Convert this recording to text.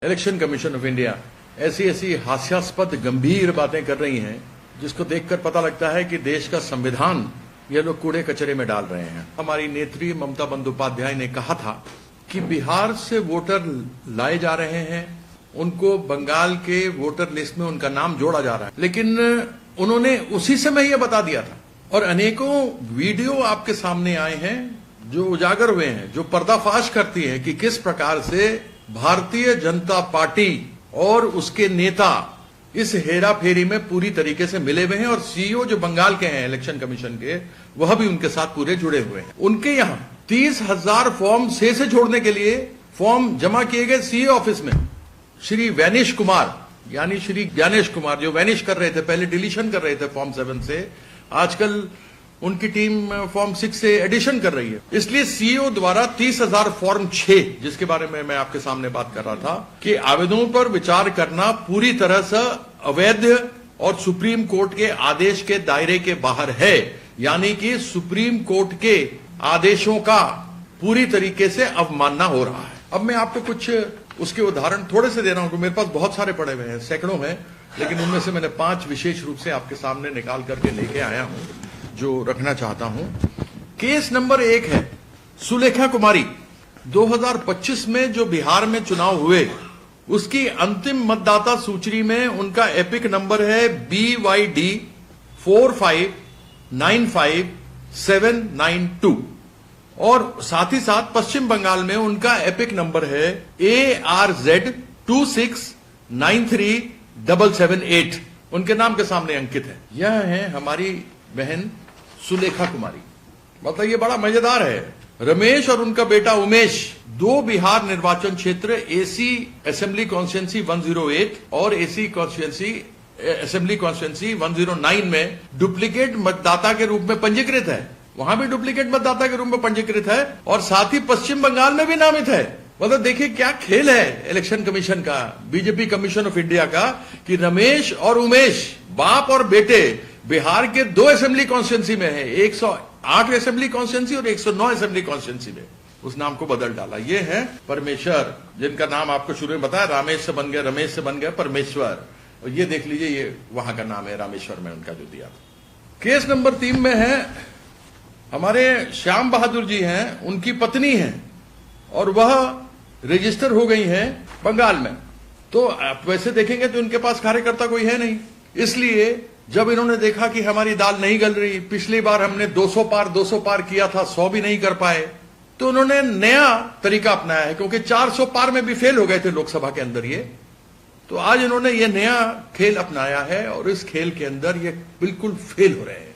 Election commission of India ऐसी ऐसी हास्यास्पद गंभीर बातें कर रही हैं जिसको देखकर पता लगता है कि देश का संविधान ये लोग कूड़े कचरे में डाल रहे हैं। हमारी नेत्री ममता बंदोपाध्याय ने कहा था कि बिहार से वोटर लाए जा रहे हैं, उनको बंगाल के वोटर लिस्ट में उनका नाम जोड़ा जा रहा है, लेकिन उन्होंने उसी समय यह बता दिया था। और अनेकों वीडियो आपके सामने आए हैं जो उजागर हुए हैं, जो पर्दाफाश करती है कि किस प्रकार से भारतीय जनता पार्टी और उसके नेता इस हेरा फेरी में पूरी तरीके से मिले हुए हैं। और सीईओ जो बंगाल के हैं इलेक्शन कमीशन के, वह भी उनके साथ पूरे जुड़े हुए हैं। उनके यहां 30,000 फॉर्म से जोड़ने के लिए फॉर्म जमा किए गए सीईओ ऑफिस में। श्री वैनिश कुमार यानी श्री ज्ञानेश कुमार जो वैनिश कर रहे थे, पहले डिलीशन कर रहे थे फॉर्म 7 से, आजकल उनकी टीम फॉर्म 6 से एडिशन कर रही है। इसलिए सीईओ द्वारा 30,000 फॉर्म 6, जिसके बारे में मैं आपके सामने बात कर रहा था, कि आवेदनों पर विचार करना पूरी तरह से अवैध और सुप्रीम कोर्ट के आदेश के दायरे के बाहर है। यानी कि सुप्रीम कोर्ट के आदेशों का पूरी तरीके से अवमानना हो रहा है। अब मैं आपको कुछ उसके उदाहरण थोड़े से दे रहा हूं, मेरे पास बहुत सारे पड़े हुए हैं, सैकड़ों हैं, लेकिन उनमें से मैंने 5 विशेष रूप से आपके सामने निकाल करके लेके आया हूं जो रखना चाहता हूं। केस नंबर 1 है सुलेखा कुमारी। 2025 में जो बिहार में चुनाव हुए, उसकी अंतिम मतदाता सूची में उनका एपिक नंबर है BYD 4595792 और साथ ही साथ पश्चिम बंगाल में उनका एपिक नंबर है ARZ 2693778। उनके नाम के सामने अंकित है। यह है हमारी बहन सुलेखा कुमारी। मतलब ये बड़ा मजेदार है। रमेश और उनका बेटा उमेश 2 बिहार निर्वाचन क्षेत्र AC असेंबली कॉन्स्टिट्यूंसी 108 और AC असेंबली कॉन्स्टिट्यूंसी 109 में डुप्लीकेट मतदाता के रूप में पंजीकृत है। वहां भी डुप्लीकेट मतदाता के रूप में पंजीकृत है और साथ ही पश्चिम बंगाल में भी नामित है। मतलब देखिए क्या खेल है इलेक्शन कमीशन का, बीजेपी कमीशन ऑफ इंडिया का, कि रमेश और उमेश बाप और बेटे बिहार के 2 असेंबली कॉन्स्टिट्यूंसी में है, 108 असेंबली कॉन्स्टिट्यूंसी और 109 असेंबली कॉन्स्टिट्यूंसी में उस नाम को बदल डाला। ये है परमेश्वर, जिनका नाम आपको शुरू में बताया, रामेश से बन गया, रमेश से बन गया परमेश्वर। और ये देख लीजिए, ये वहां का नाम है रामेश्वर में उनका जो दिया था। केस नंबर 3 में है हमारे श्याम बहादुर जी हैं, उनकी पत्नी है और वह रजिस्टर हो गई है बंगाल में। तो आप वैसे देखेंगे तो उनके पास कार्यकर्ता कोई है नहीं। इसलिए जब इन्होंने देखा कि हमारी दाल नहीं गल रही, पिछली बार हमने 200 पार किया था, 100 भी नहीं कर पाए, तो उन्होंने नया तरीका अपनाया है, क्योंकि 400 पार में भी फेल हो गए थे लोकसभा के अंदर ये। तो आज इन्होंने ये नया खेल अपनाया है और इस खेल के अंदर ये बिल्कुल फेल हो रहे हैं।